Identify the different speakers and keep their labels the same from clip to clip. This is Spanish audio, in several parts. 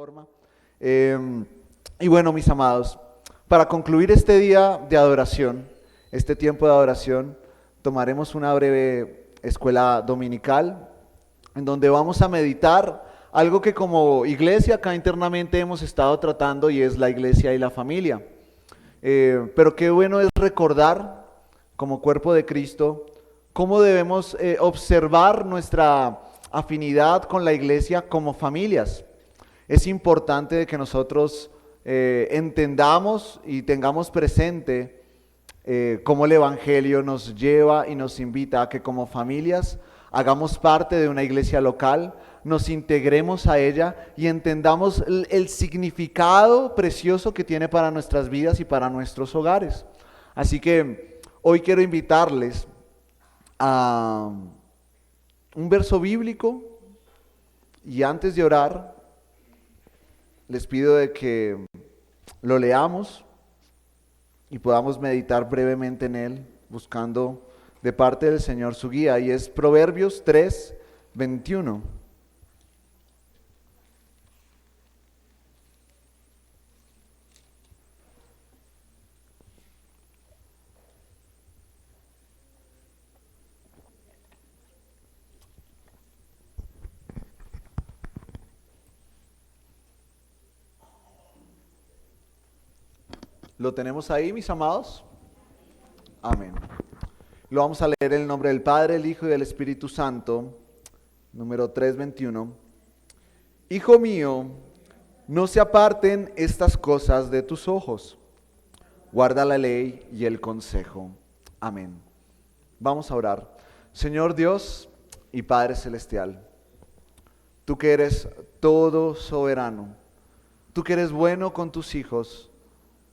Speaker 1: forma. Y bueno, mis amados, para concluir este día de adoración, este tiempo de adoración, tomaremos una breve escuela dominical en donde vamos a meditar algo que como iglesia acá internamente hemos estado tratando, y es la iglesia y la familia. Pero qué bueno es recordar como cuerpo de Cristo cómo debemos observar nuestra afinidad con la iglesia como familias. Es importante de que nosotros entendamos y tengamos presente cómo el Evangelio nos lleva y nos invita a que como familias hagamos parte de una iglesia local, nos integremos a ella y entendamos el significado precioso que tiene para nuestras vidas y para nuestros hogares. Así que hoy quiero invitarles a un verso bíblico, y antes de orar les pido de que lo leamos y podamos meditar brevemente en él, buscando de parte del Señor su guía, y es Proverbios 3:21. ¿Lo tenemos ahí, mis amados? Amén. Lo vamos a leer en el nombre del Padre, el Hijo y del Espíritu Santo. Número 3:21. Hijo mío, no se aparten estas cosas de tus ojos. Guarda la ley y el consejo. Amén. Vamos a orar. Señor Dios y Padre Celestial, tú que eres todo soberano, tú que eres bueno con tus hijos,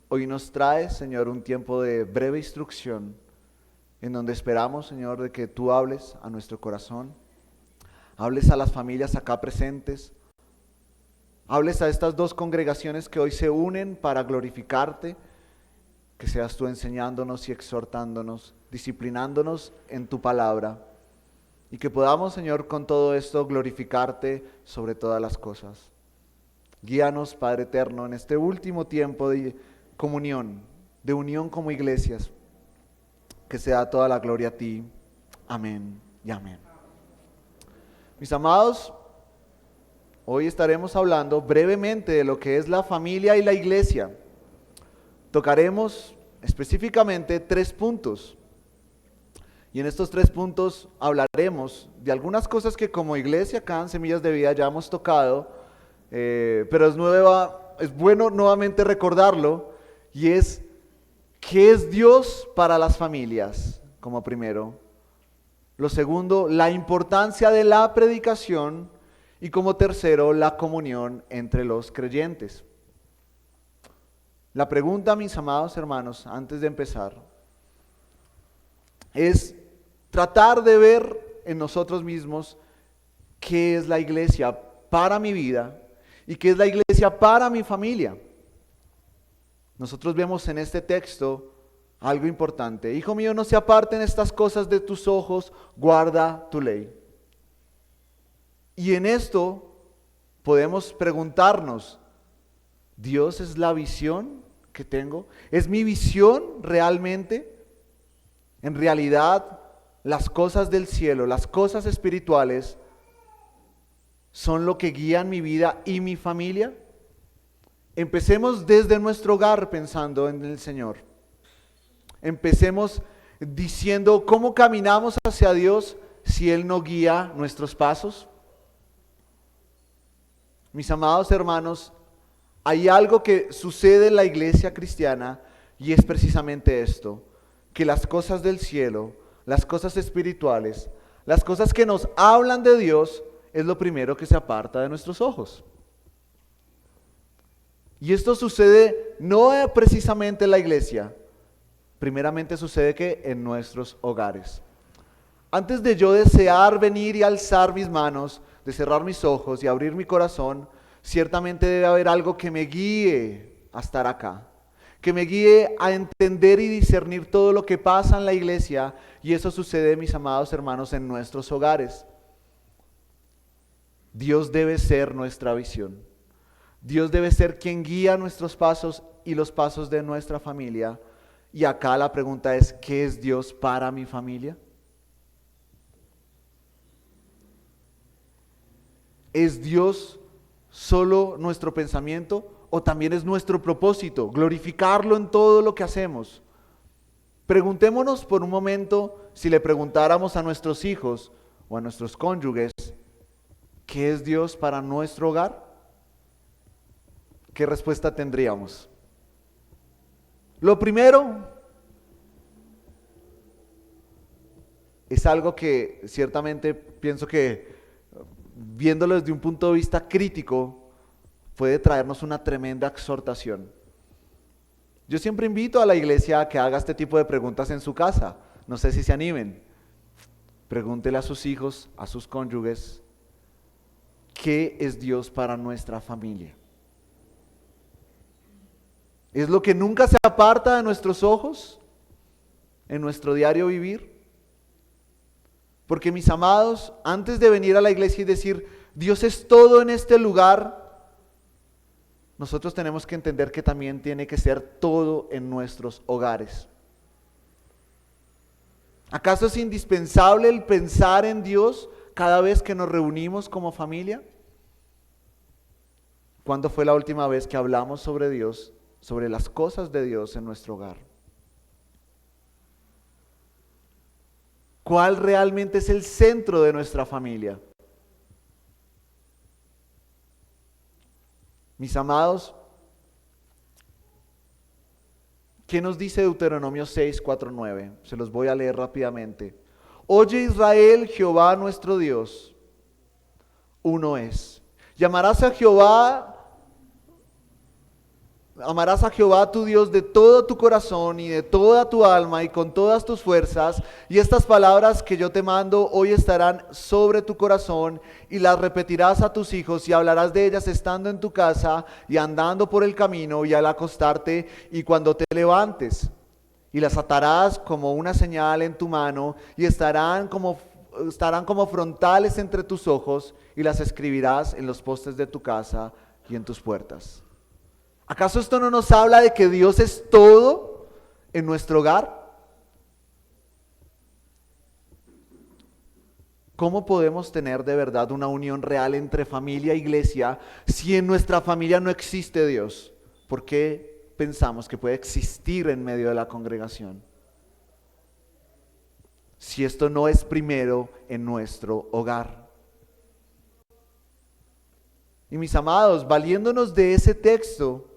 Speaker 1: hoy nos traes, Señor, un tiempo de breve instrucción en donde esperamos, Señor, de que tú hables a nuestro corazón, hables a las familias acá presentes, hables a estas dos congregaciones que hoy se unen para glorificarte, que seas tú enseñándonos y exhortándonos, disciplinándonos en tu palabra, y que podamos, Señor, con todo esto glorificarte sobre todas las cosas. Guíanos, Padre eterno, en este último tiempo de comunión, de unión como iglesias, que sea toda la gloria a ti. Amén y amén. Mis amados, hoy estaremos hablando brevemente de lo que es la familia y la iglesia. Tocaremos específicamente 3 puntos. Y en estos 3 puntos hablaremos de algunas cosas que como iglesia acá en Semillas de Vida ya hemos tocado, pero es bueno nuevamente recordarlo, y es ¿qué es Dios para las familias? Como primero. Lo segundo, la importancia de la predicación, y como tercero, la comunión entre los creyentes. La pregunta, mis amados hermanos, antes de empezar, es tratar de ver en nosotros mismos qué es la iglesia para mi vida y qué es la iglesia para mi familia. Nosotros vemos en este texto algo importante. Hijo mío, no se aparten estas cosas de tus ojos, guarda tu ley. Y en esto podemos preguntarnos, ¿Dios es la visión que tengo? ¿Es mi visión realmente? En realidad, las cosas del cielo, las cosas espirituales, ¿son lo que guían mi vida y mi familia? Empecemos desde nuestro hogar pensando en el Señor. Empecemos diciendo cómo caminamos hacia Dios si Él no guía nuestros pasos. Mis amados hermanos, hay algo que sucede en la iglesia cristiana, y es precisamente esto, que las cosas del cielo, las cosas espirituales, las cosas que nos hablan de Dios, es lo primero que se aparta de nuestros ojos. Y esto sucede no precisamente en la iglesia, primeramente sucede que en nuestros hogares. Antes de yo desear venir y alzar mis manos, de cerrar mis ojos y abrir mi corazón, ciertamente debe haber algo que me guíe a estar acá, que me guíe a entender y discernir todo lo que pasa en la iglesia, y eso sucede, mis amados hermanos, en nuestros hogares. Dios debe ser nuestra visión. Dios debe ser quien guía nuestros pasos y los pasos de nuestra familia. Y acá la pregunta es, ¿qué es Dios para mi familia? ¿Es Dios solo nuestro pensamiento o también es nuestro propósito? Glorificarlo en todo lo que hacemos. Preguntémonos por un momento, si le preguntáramos a nuestros hijos o a nuestros cónyuges, ¿qué es Dios para nuestro hogar? ¿Qué respuesta tendríamos? Lo primero es algo que ciertamente pienso que, viéndolo desde un punto de vista crítico, puede traernos una tremenda exhortación. Yo siempre invito a la iglesia a que haga este tipo de preguntas en su casa. No sé si se animen. Pregúntele a sus hijos, a sus cónyuges, ¿qué es Dios para nuestra familia? ¿Es lo que nunca se aparta de nuestros ojos en nuestro diario vivir? Porque mis amados, antes de venir a la iglesia y decir, Dios es todo en este lugar, nosotros tenemos que entender que también tiene que ser todo en nuestros hogares. ¿Acaso es indispensable el pensar en Dios cada vez que nos reunimos como familia? ¿Cuándo fue la última vez que hablamos sobre Dios, sobre las cosas de Dios en nuestro hogar? ¿Cuál realmente es el centro de nuestra familia? Mis amados, ¿qué nos dice Deuteronomio 6, 4, 9? Se los voy a leer rápidamente. Oye Israel, Jehová nuestro Dios, uno es. Amarás a Jehová tu Dios de todo tu corazón y de toda tu alma y con todas tus fuerzas, y estas palabras que yo te mando hoy estarán sobre tu corazón y las repetirás a tus hijos y hablarás de ellas estando en tu casa y andando por el camino y al acostarte y cuando te levantes, y las atarás como una señal en tu mano y estarán como frontales entre tus ojos y las escribirás en los postes de tu casa y en tus puertas. ¿Acaso esto no nos habla de que Dios es todo en nuestro hogar? ¿Cómo podemos tener de verdad una unión real entre familia e iglesia si en nuestra familia no existe Dios? ¿Por qué pensamos que puede existir en medio de la congregación? Si esto no es primero en nuestro hogar. Y mis amados, valiéndonos de ese texto,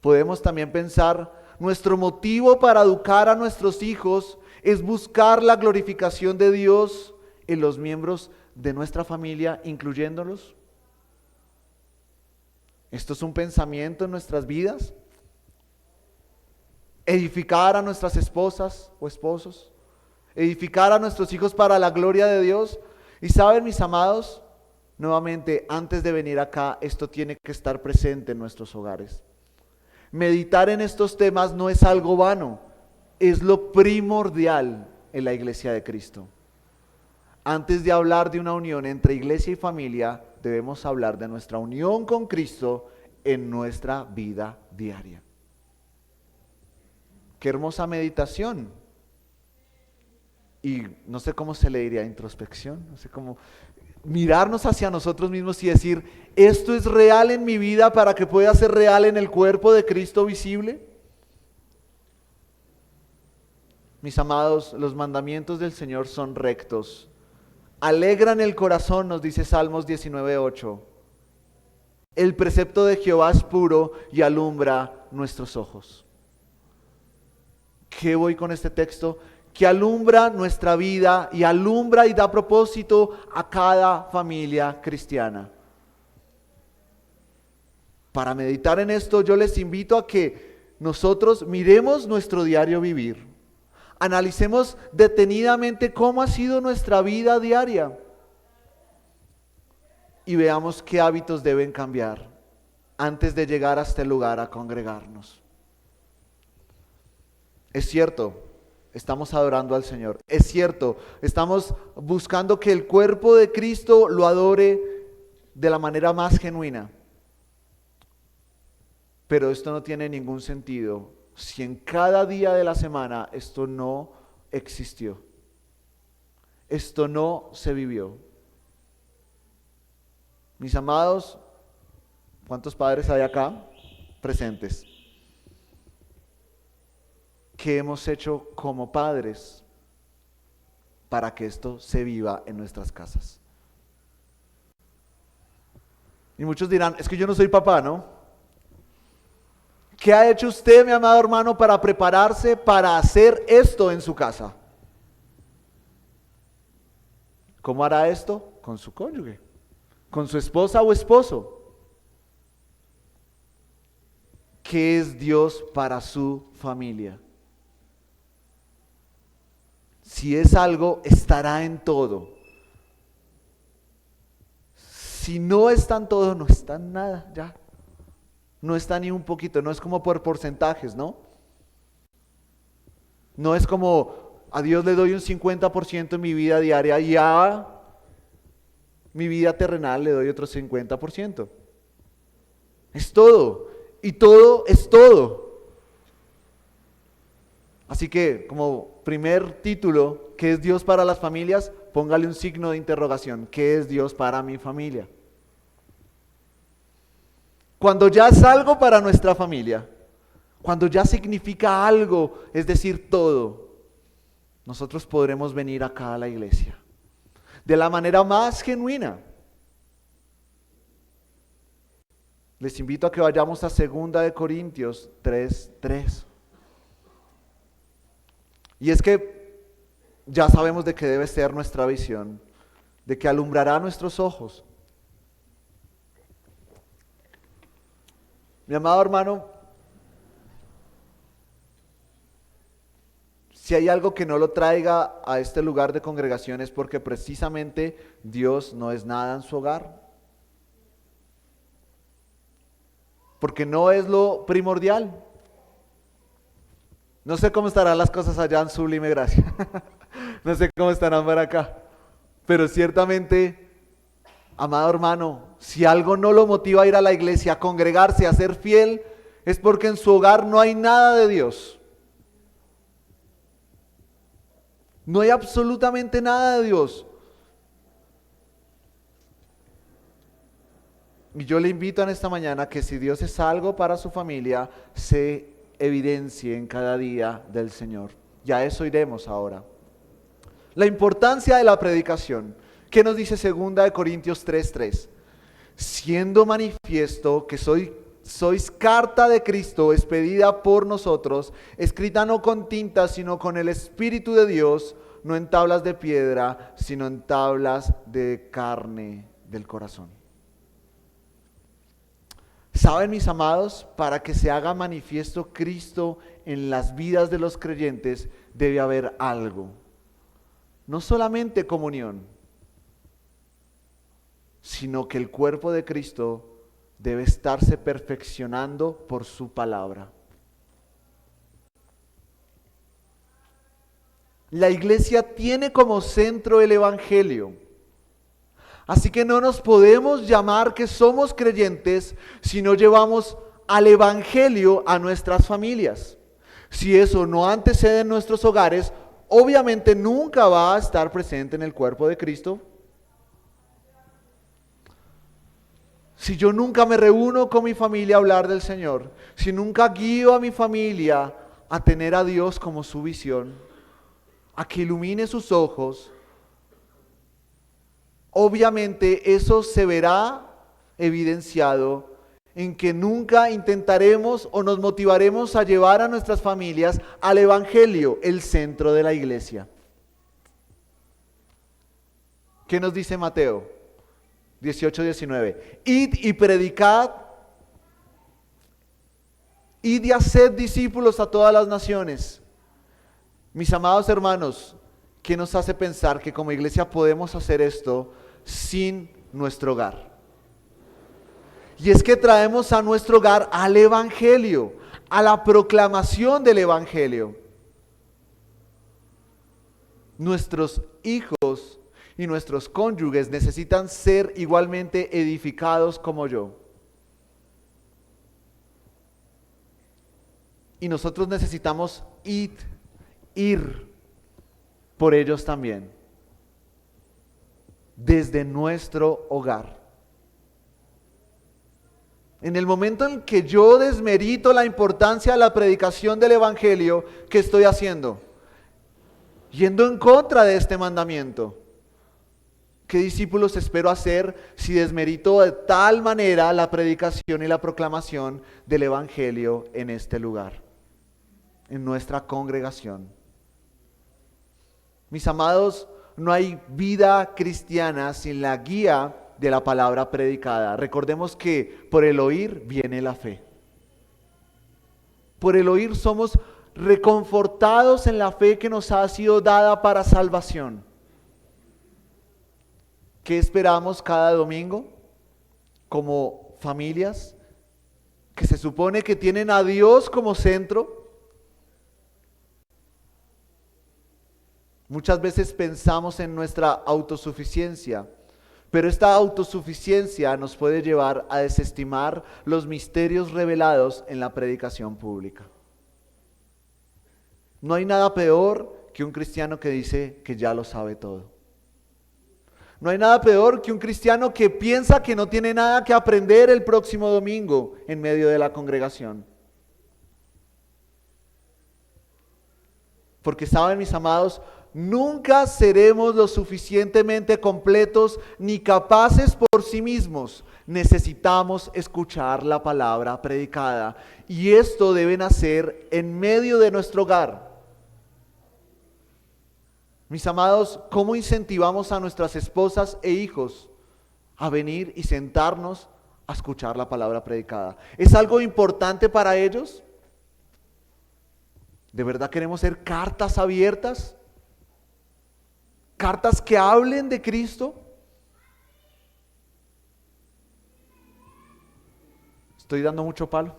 Speaker 1: podemos también pensar, nuestro motivo para educar a nuestros hijos es buscar la glorificación de Dios en los miembros de nuestra familia, incluyéndolos. ¿Esto es un pensamiento en nuestras vidas? Edificar a nuestras esposas o esposos, edificar a nuestros hijos para la gloria de Dios. Y saben, mis amados, nuevamente, antes de venir acá, esto tiene que estar presente en nuestros hogares. Meditar en estos temas no es algo vano, es lo primordial en la iglesia de Cristo. Antes de hablar de una unión entre iglesia y familia, debemos hablar de nuestra unión con Cristo en nuestra vida diaria. Qué hermosa meditación. Y no sé cómo se le diría, introspección, no sé cómo mirarnos hacia nosotros mismos y decir, ¿esto es real en mi vida para que pueda ser real en el cuerpo de Cristo visible? Mis amados, los mandamientos del Señor son rectos. Alegran el corazón, nos dice Salmos 19:8. El precepto de Jehová es puro y alumbra nuestros ojos. ¿Qué voy con este texto? Que alumbra nuestra vida y alumbra y da propósito a cada familia cristiana. Para meditar en esto, yo les invito a que nosotros miremos nuestro diario vivir. Analicemos detenidamente cómo ha sido nuestra vida diaria y veamos qué hábitos deben cambiar antes de llegar a este lugar a congregarnos. Es cierto, estamos adorando al Señor. Es cierto, estamos buscando que el cuerpo de Cristo lo adore de la manera más genuina. Pero esto no tiene ningún sentido si en cada día de la semana esto no existió. Esto no se vivió. Mis amados, ¿cuántos padres hay acá presentes? ¿Qué hemos hecho como padres para que esto se viva en nuestras casas? Y muchos dirán, es que yo no soy papá, ¿no? ¿Qué ha hecho usted, mi amado hermano, para prepararse para hacer esto en su casa? ¿Cómo hará esto? Con su cónyuge, con su esposa o esposo. ¿Qué es Dios para su familia? Si es algo, estará en todo. Si no está en todo, no está en nada, ya. No está ni un poquito, no es como por porcentajes, ¿no? No es como a Dios le doy un 50% en mi vida diaria y a mi vida terrenal le doy otro 50%. Es todo, y todo es todo. Así que, como primer título, ¿qué es Dios para las familias? Póngale un signo de interrogación. ¿Qué es Dios para mi familia? Cuando ya es algo para nuestra familia, cuando ya significa algo, es decir, todo, nosotros podremos venir acá a la iglesia de la manera más genuina. Les invito a que vayamos a 2 Corintios 3:3. Y es que ya sabemos de qué debe ser nuestra visión, de que alumbrará nuestros ojos. Mi amado hermano, si hay algo que no lo traiga a este lugar de congregación es porque precisamente Dios no es nada en su hogar. Porque no es lo primordial. No sé cómo estarán las cosas allá en Sublime Gracia. No sé cómo estarán para acá. Pero ciertamente, amado hermano, si algo no lo motiva a ir a la iglesia, a congregarse, a ser fiel, es porque en su hogar no hay nada de Dios. No hay absolutamente nada de Dios. Y yo le invito en esta mañana que si Dios es algo para su familia, se evidencie en cada día del Señor. Y a eso iremos ahora. La importancia de la predicación. ¿Qué nos dice 2 Corintios 3:3? Siendo manifiesto que sois carta de Cristo, expedida por nosotros, escrita no con tinta, sino con el Espíritu de Dios, no en tablas de piedra, sino en tablas de carne del corazón. ¿Saben, mis amados? Para que se haga manifiesto Cristo en las vidas de los creyentes, debe haber algo. No solamente comunión, sino que el cuerpo de Cristo debe estarse perfeccionando por su palabra. La iglesia tiene como centro el Evangelio. Así que no nos podemos llamar que somos creyentes si no llevamos al Evangelio a nuestras familias. Si eso no antecede en nuestros hogares, obviamente nunca va a estar presente en el cuerpo de Cristo. Si yo nunca me reúno con mi familia a hablar del Señor, si nunca guío a mi familia a tener a Dios como su visión, a que ilumine sus ojos, obviamente eso se verá evidenciado en que nunca intentaremos o nos motivaremos a llevar a nuestras familias al Evangelio, el centro de la iglesia. ¿Qué nos dice Mateo 18:19? Id y predicad, id y haced discípulos a todas las naciones. Mis amados hermanos, ¿qué nos hace pensar que como iglesia podemos hacer esto sin nuestro hogar? Y es que traemos a nuestro hogar al Evangelio, a la proclamación del Evangelio. Nuestros hijos y nuestros cónyuges necesitan ser igualmente edificados como yo. Y nosotros necesitamos ir por ellos también, desde nuestro hogar. En el momento en que yo desmerito la importancia de la predicación del Evangelio, ¿qué estoy haciendo? Yendo en contra de este mandamiento. ¿Qué discípulos espero hacer si desmerito de tal manera la predicación y la proclamación del Evangelio en este lugar, en nuestra congregación? Mis amados, no hay vida cristiana sin la guía de la palabra predicada. Recordemos que por el oír viene la fe. Por el oír somos reconfortados en la fe que nos ha sido dada para salvación. ¿Qué esperamos cada domingo como familias que se supone que tienen a Dios como centro? Muchas veces pensamos en nuestra autosuficiencia, pero esta autosuficiencia nos puede llevar a desestimar los misterios revelados en la predicación pública. No hay nada peor que un cristiano que dice que ya lo sabe todo. No hay nada peor que un cristiano que piensa que no tiene nada que aprender el próximo domingo en medio de la congregación. Porque saben, mis amados, nunca seremos lo suficientemente completos ni capaces por sí mismos. Necesitamos escuchar la palabra predicada. Y esto debe nacer en medio de nuestro hogar. Mis amados, ¿cómo incentivamos a nuestras esposas e hijos a venir y sentarnos a escuchar la palabra predicada? ¿Es algo importante para ellos? ¿De verdad queremos ser cartas abiertas? ¿Cartas que hablen de Cristo? ¿Estoy dando mucho palo?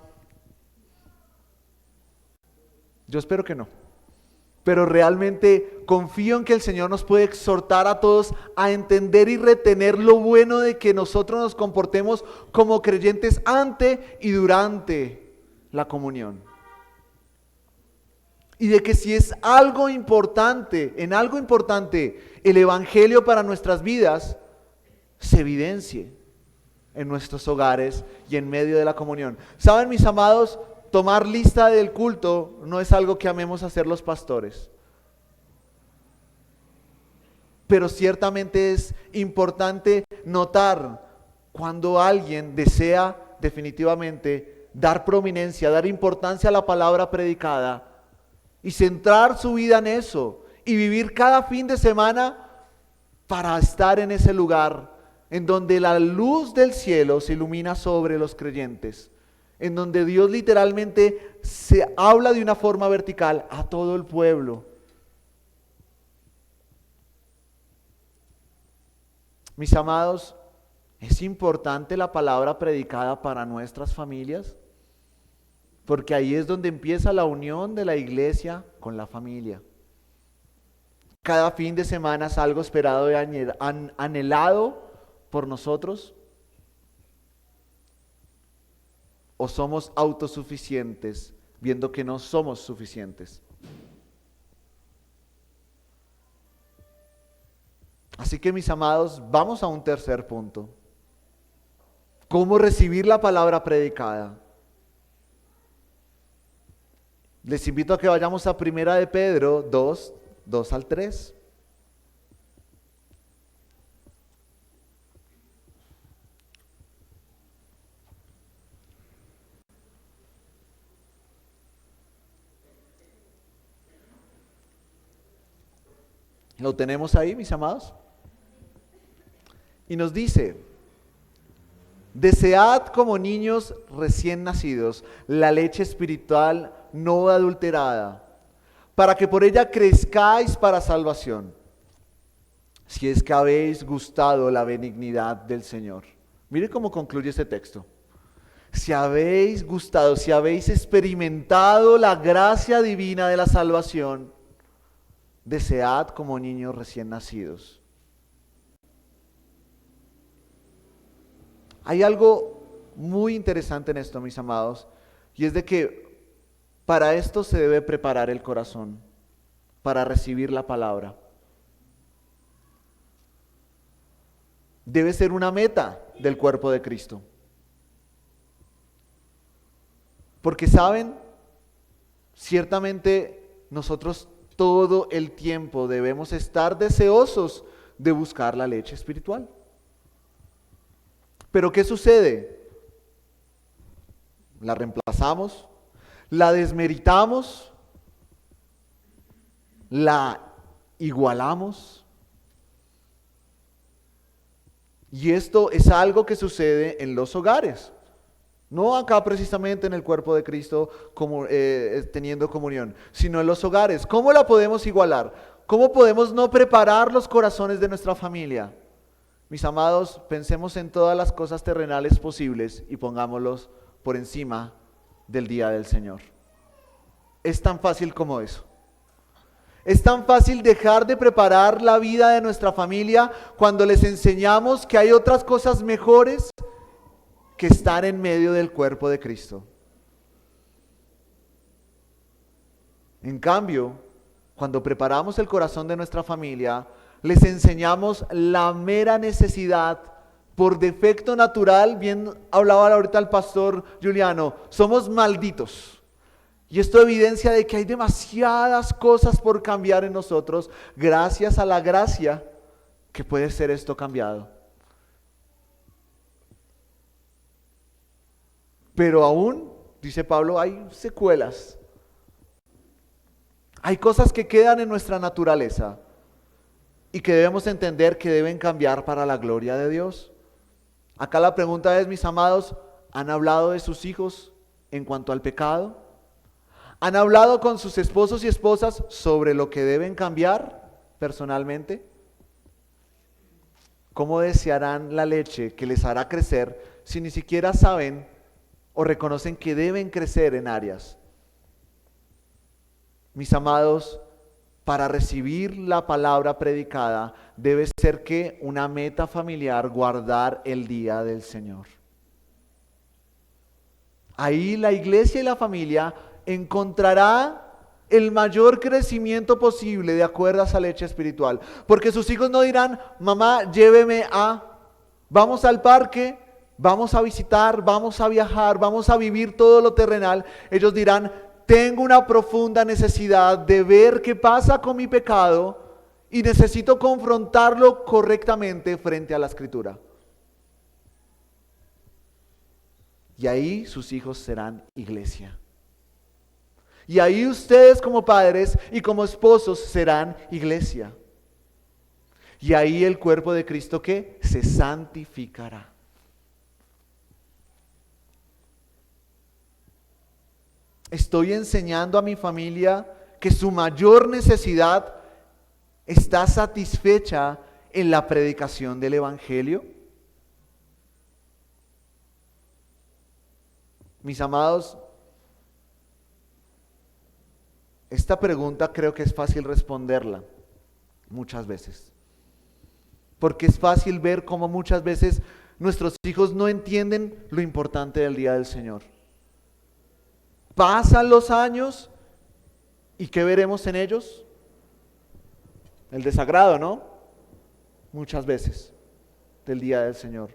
Speaker 1: Yo espero que no. Pero realmente confío en que el Señor nos puede exhortar a todos a entender y retener lo bueno de que nosotros nos comportemos como creyentes ante y durante la comunión. Y de que si es algo importante, en algo importante, el Evangelio para nuestras vidas, se evidencie en nuestros hogares y en medio de la comunión. ¿Saben, mis amados? Tomar lista del culto no es algo que amemos hacer los pastores. Pero ciertamente es importante notar cuando alguien desea definitivamente dar prominencia, dar importancia a la palabra predicada y centrar su vida en eso y vivir cada fin de semana para estar en ese lugar en donde la luz del cielo se ilumina sobre los creyentes, en donde Dios literalmente se habla de una forma vertical a todo el pueblo. Mis amados, ¿es importante la palabra predicada para nuestras familias? Porque ahí es donde empieza la unión de la iglesia con la familia. Cada fin de semana es algo esperado y anhelado por nosotros. ¿O somos autosuficientes viendo que no somos suficientes? Así que, mis amados, vamos a un tercer punto. ¿Cómo recibir la palabra predicada? Les invito a que vayamos a 1 de Pedro 2, 2 al 3. ¿Lo tenemos ahí, mis amados? Y nos dice: desead como niños recién nacidos la leche espiritual no adulterada, para que por ella crezcáis para salvación, si es que habéis gustado la benignidad del Señor. Mire cómo concluye ese texto. Si habéis gustado, si habéis experimentado la gracia divina de la salvación, desead como niños recién nacidos. Hay algo muy interesante en esto, mis amados, y es de que para esto se debe preparar el corazón, para recibir la palabra. Debe ser una meta del cuerpo de Cristo. Porque saben, ciertamente nosotros todo el tiempo debemos estar deseosos de buscar la leche espiritual. Pero ¿qué sucede? La reemplazamos, la desmeritamos, la igualamos. Y esto es algo que sucede en los hogares. No acá precisamente en el cuerpo de Cristo como, teniendo comunión, sino en los hogares. ¿Cómo la podemos igualar? ¿Cómo podemos no preparar los corazones de nuestra familia? Mis amados, pensemos en todas las cosas terrenales posibles y pongámoslos por encima del día del Señor. Es tan fácil como eso. Es tan fácil dejar de preparar la vida de nuestra familia cuando les enseñamos que hay otras cosas mejores que estar en medio del cuerpo de Cristo. En cambio, cuando preparamos el corazón de nuestra familia, les enseñamos la mera necesidad por defecto natural. Bien hablaba ahorita el pastor Juliano, somos malditos. Y esto evidencia de que hay demasiadas cosas por cambiar en nosotros, gracias a la gracia que puede ser esto cambiado. Pero aún, dice Pablo, hay secuelas. Hay cosas que quedan en nuestra naturaleza y que debemos entender que deben cambiar para la gloria de Dios. Acá la pregunta es, mis amados, ¿han hablado de sus hijos en cuanto al pecado? ¿Han hablado con sus esposos y esposas sobre lo que deben cambiar personalmente? ¿Cómo desearán la leche que les hará crecer si ni siquiera saben o reconocen que deben crecer en áreas? Mis amados, para recibir la palabra predicada debe ser que una meta familiar guardar el día del Señor. Ahí la iglesia y la familia encontrará el mayor crecimiento posible de acuerdo a esa leche espiritual. Porque sus hijos no dirán, mamá, lléveme vamos al parque, vamos a visitar, vamos a viajar, vamos a vivir todo lo terrenal. Ellos dirán, tengo una profunda necesidad de ver qué pasa con mi pecado y necesito confrontarlo correctamente frente a la Escritura. Y ahí sus hijos serán iglesia. Y ahí ustedes como padres y como esposos serán iglesia. Y ahí el cuerpo de Cristo que se santificará. Estoy enseñando a mi familia que su mayor necesidad está satisfecha en la predicación del Evangelio. Mis amados, esta pregunta creo que es fácil responderla muchas veces. Porque es fácil ver cómo muchas veces nuestros hijos no entienden lo importante del día del Señor. Pasan los años y ¿qué veremos en ellos? El desagrado, ¿no? Muchas veces del día del Señor.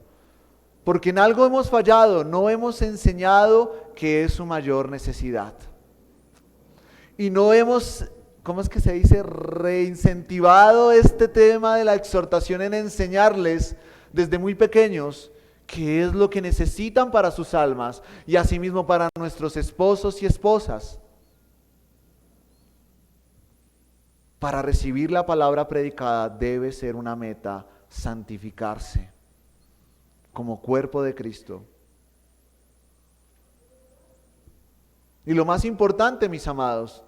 Speaker 1: Porque en algo hemos fallado, no hemos enseñado que es su mayor necesidad. Y no hemos, ¿cómo es que se dice? Reincentivado este tema de la exhortación en enseñarles desde muy pequeños qué es lo que necesitan para sus almas y asimismo para nuestros esposos y esposas. Para recibir la palabra predicada debe ser una meta santificarse como cuerpo de Cristo. Y lo más importante, mis amados,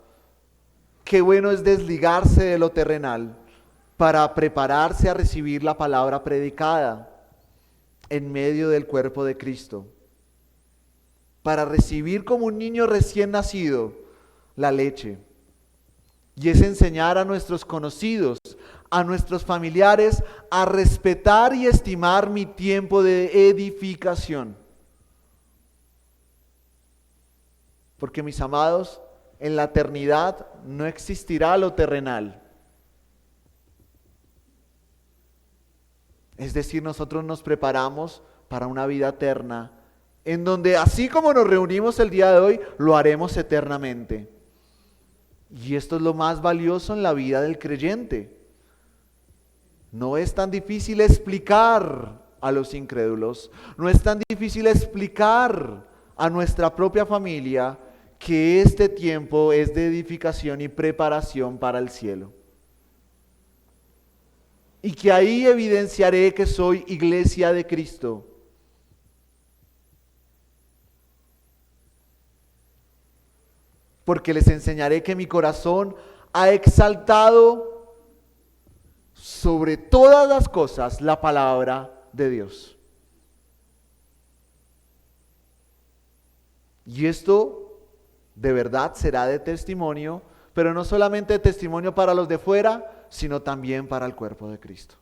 Speaker 1: qué bueno es desligarse de lo terrenal para prepararse a recibir la palabra predicada en medio del cuerpo de Cristo. Para recibir como un niño recién nacido la leche. Y es enseñar a nuestros conocidos, a nuestros familiares, a respetar y estimar mi tiempo de edificación. Porque mis amados, en la eternidad no existirá lo terrenal. Es decir, nosotros nos preparamos para una vida eterna, en donde así como nos reunimos el día de hoy, lo haremos eternamente. Y esto es lo más valioso en la vida del creyente. No es tan difícil explicar a los incrédulos, no es tan difícil explicar a nuestra propia familia que este tiempo es de edificación y preparación para el cielo. Y que ahí evidenciaré que soy iglesia de Cristo. Porque les enseñaré que mi corazón ha exaltado sobre todas las cosas la palabra de Dios. Y esto de verdad será de testimonio, pero no solamente de testimonio para los de fuera, sino también para el cuerpo de Cristo.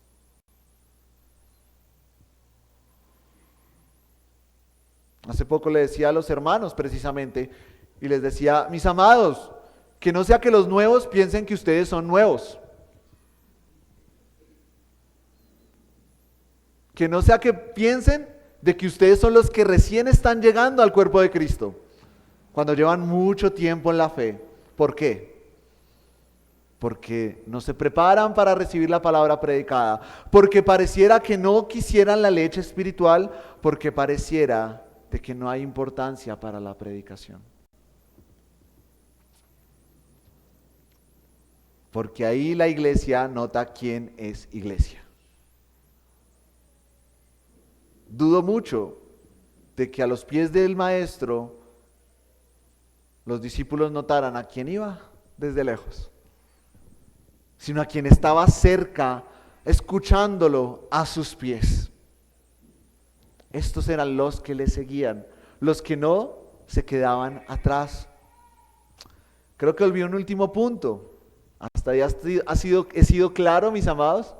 Speaker 1: Hace poco le decía a los hermanos precisamente, y les decía, mis amados, que no sea que los nuevos piensen que ustedes son nuevos. Que no sea que piensen de que ustedes son los que recién están llegando al cuerpo de Cristo, cuando llevan mucho tiempo en la fe. ¿Por qué? Porque no se preparan para recibir la palabra predicada, porque pareciera que no quisieran la leche espiritual, porque pareciera de que no hay importancia para la predicación. Porque ahí la iglesia nota quién es iglesia. Dudo mucho de que a los pies del maestro los discípulos notaran a quién iba desde lejos, sino a quien estaba cerca, escuchándolo a sus pies. Estos eran los que le seguían, los que no se quedaban atrás. Creo que olvidé un último punto. ¿Hasta ahí he sido claro, mis amados?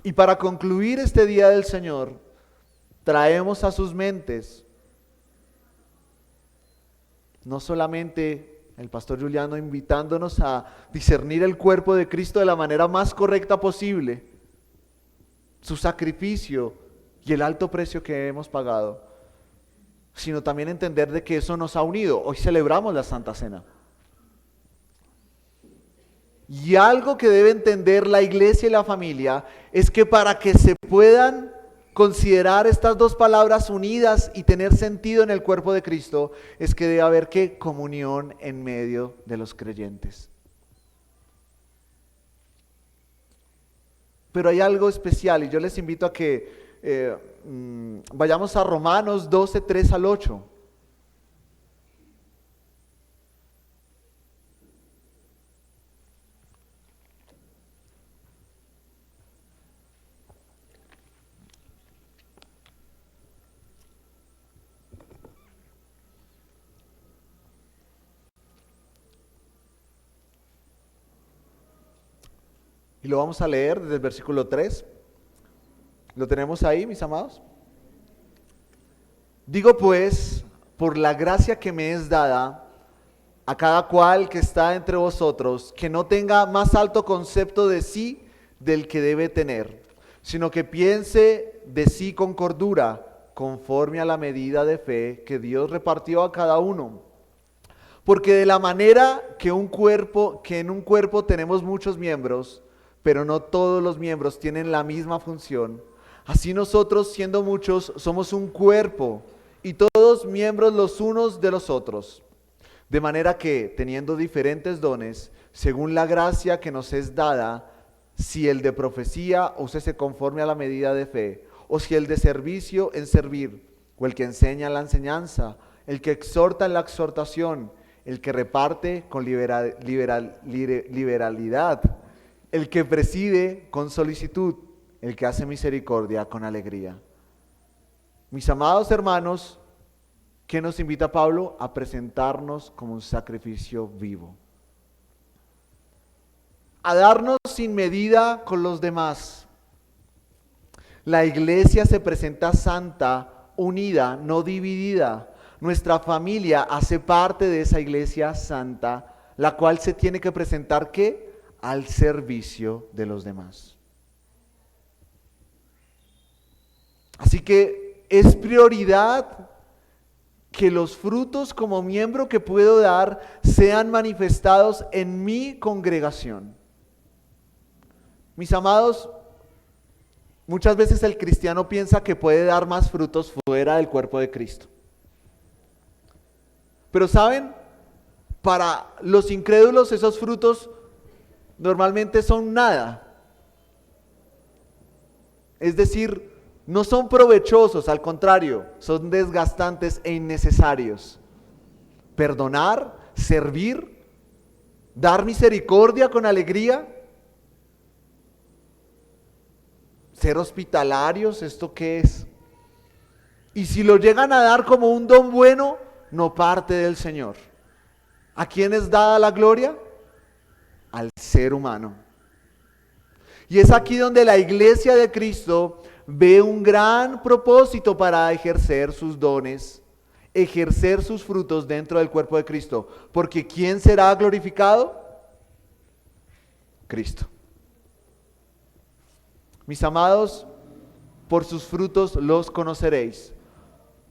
Speaker 1: Y para concluir este día del Señor, traemos a sus mentes no solamente el pastor Juliano invitándonos a discernir el cuerpo de Cristo de la manera más correcta posible, su sacrificio y el alto precio que hemos pagado, sino también entender de que eso nos ha unido. Hoy celebramos la Santa Cena. Y algo que debe entender la iglesia y la familia es que para que se puedan considerar estas dos palabras unidas y tener sentido en el cuerpo de Cristo, es que debe haber ¿qué? Comunión en medio de los creyentes. Pero hay algo especial y yo les invito a que vayamos a Romanos 12, 3 al 8. Y lo vamos a leer desde el versículo 3. ¿Lo tenemos ahí, mis amados? Digo pues, por la gracia que me es dada, a cada cual que está entre vosotros, que no tenga más alto concepto de sí del que debe tener, sino que piense de sí con cordura, conforme a la medida de fe que Dios repartió a cada uno. Porque de la manera que en un cuerpo tenemos muchos miembros, pero no todos los miembros tienen la misma función, así nosotros, siendo muchos, somos un cuerpo y todos miembros los unos de los otros. De manera que, teniendo diferentes dones, según la gracia que nos es dada, si el de profecía, úsese conforme a la medida de fe, o si el de servicio, en servir, o el que enseña la enseñanza, el que exhorta en la exhortación, el que reparte con liberalidad, el que preside con solicitud, el que hace misericordia con alegría. Mis amados hermanos, ¿qué nos invita Pablo? A presentarnos como un sacrificio vivo. a darnos sin medida con los demás. La iglesia se presenta santa, unida, no dividida. Nuestra familia hace parte de esa iglesia santa, la cual se tiene que presentar ¿qué? Al servicio de los demás. Así que es prioridad que los frutos como miembro que puedo dar sean manifestados en mi congregación. Mis amados, muchas veces el cristiano piensa que puede dar más frutos fuera del cuerpo de Cristo. Pero ¿saben? Para los incrédulos esos frutos normalmente son nada. Es decir, no son provechosos, al contrario, son desgastantes e innecesarios. Perdonar, servir, dar misericordia con alegría, ser hospitalarios, ¿esto qué es? Y si lo llegan a dar como un don bueno, no parte del Señor. ¿A quién es dada la gloria? Al ser humano. Y es aquí donde la iglesia de Cristo ve un gran propósito para ejercer sus dones, ejercer sus frutos dentro del cuerpo de Cristo. Porque ¿quién será glorificado? Cristo. Mis amados, por sus frutos los conoceréis.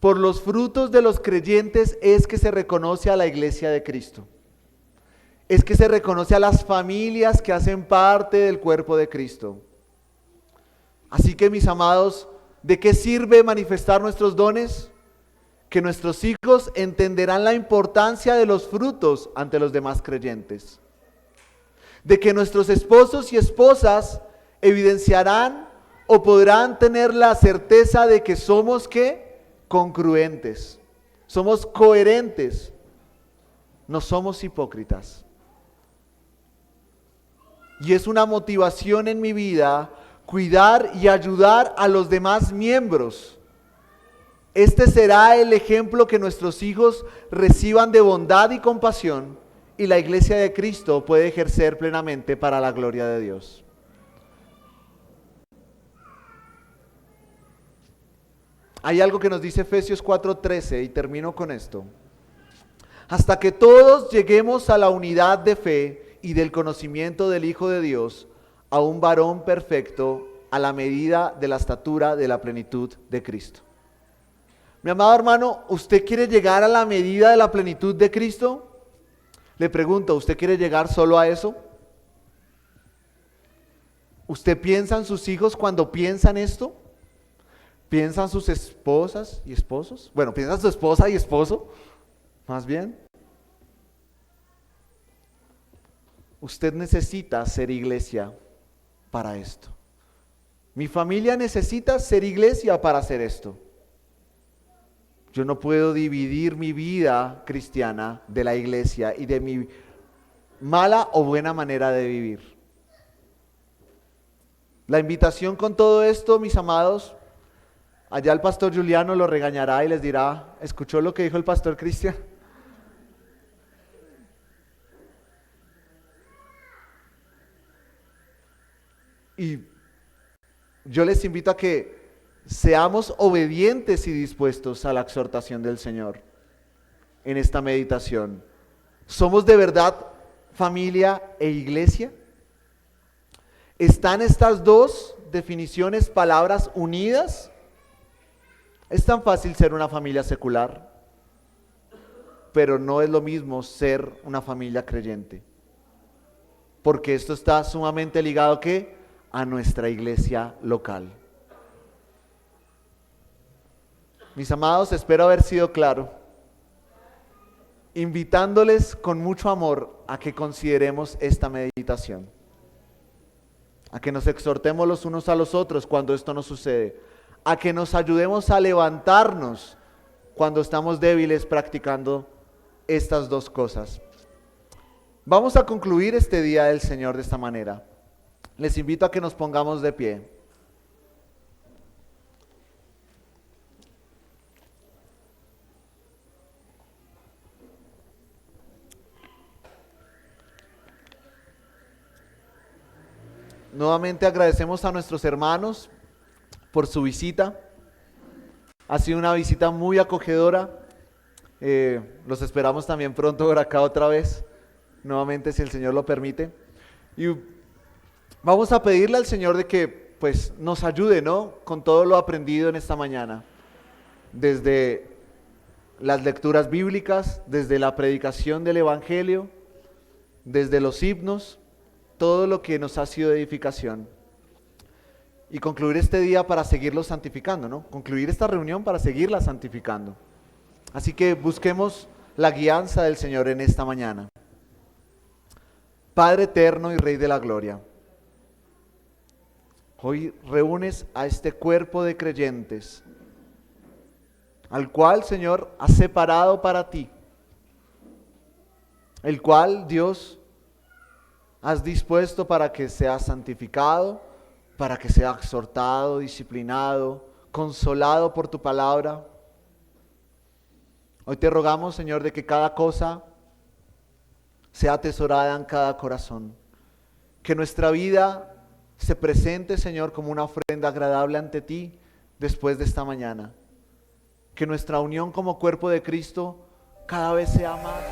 Speaker 1: Por los frutos de los creyentes es que se reconoce a la iglesia de Cristo. Es que se reconoce a las familias que hacen parte del cuerpo de Cristo. Así que, mis amados, ¿de qué sirve manifestar nuestros dones? Que nuestros hijos entenderán la importancia de los frutos ante los demás creyentes. De que nuestros esposos y esposas evidenciarán o podrán tener la certeza de que somos, ¿qué? Congruentes. Somos coherentes. No somos hipócritas. Y es una motivación en mi vida cuidar y ayudar a los demás miembros. Este será el ejemplo que nuestros hijos reciban de bondad y compasión y la iglesia de Cristo puede ejercer plenamente para la gloria de Dios. Hay algo que nos dice Efesios 4:13 y termino con esto. Hasta que todos lleguemos a la unidad de fe y del conocimiento del Hijo de Dios, a un varón perfecto, a la medida de la estatura de la plenitud de Cristo. Mi amado hermano, ¿usted quiere llegar a la medida de la plenitud de Cristo? Le pregunto, ¿usted quiere llegar solo a eso? ¿Usted piensa en sus hijos cuando piensan esto? ¿Piensan sus esposas y esposos? Bueno, ¿piensan su esposa y esposo? Más bien. Usted necesita ser iglesia para esto. Mi familia necesita ser iglesia para hacer esto. Yo no puedo dividir mi vida cristiana de la iglesia y de mi mala o buena manera de vivir. La invitación con todo esto, mis amados, allá el pastor Juliano lo regañará y les dirá, ¿escuchó lo que dijo el pastor Cristian? Y yo les invito a que seamos obedientes y dispuestos a la exhortación del Señor en esta meditación. ¿Somos de verdad familia e iglesia? ¿Están estas dos definiciones, palabras unidas? Es tan fácil ser una familia secular, pero no es lo mismo ser una familia creyente. Porque esto está sumamente ligado ¿qué? A nuestra iglesia local. Mis amados, espero haber sido claro, invitándoles con mucho amor a que consideremos esta meditación, a que nos exhortemos los unos a los otros cuando esto nos sucede, a que nos ayudemos a levantarnos cuando estamos débiles practicando estas dos cosas. Vamos a concluir este día del Señor de esta manera. Les invito a que nos pongamos de pie. Nuevamente agradecemos a nuestros hermanos por su visita. Ha sido una visita muy acogedora. Los esperamos también pronto por acá otra vez, nuevamente si el Señor lo permite. Y vamos a pedirle al Señor de que pues nos ayude, ¿no? Con todo lo aprendido en esta mañana, desde las lecturas bíblicas, desde la predicación del Evangelio, desde los himnos, todo lo que nos ha sido de edificación. Y concluir este día para seguirlo santificando, ¿no? Concluir esta reunión para seguirla santificando. Así que busquemos la guianza del Señor en esta mañana. Padre eterno y Rey de la gloria, hoy reúnes a este cuerpo de creyentes, al cual, Señor, has separado para ti, el cual, Dios, has dispuesto para que sea santificado, para que sea exhortado, disciplinado, consolado por tu palabra. Hoy te rogamos, Señor, de que cada cosa sea atesorada en cada corazón, que nuestra vida se presente, Señor, como una ofrenda agradable ante ti después de esta mañana, que nuestra unión como cuerpo de Cristo cada vez sea más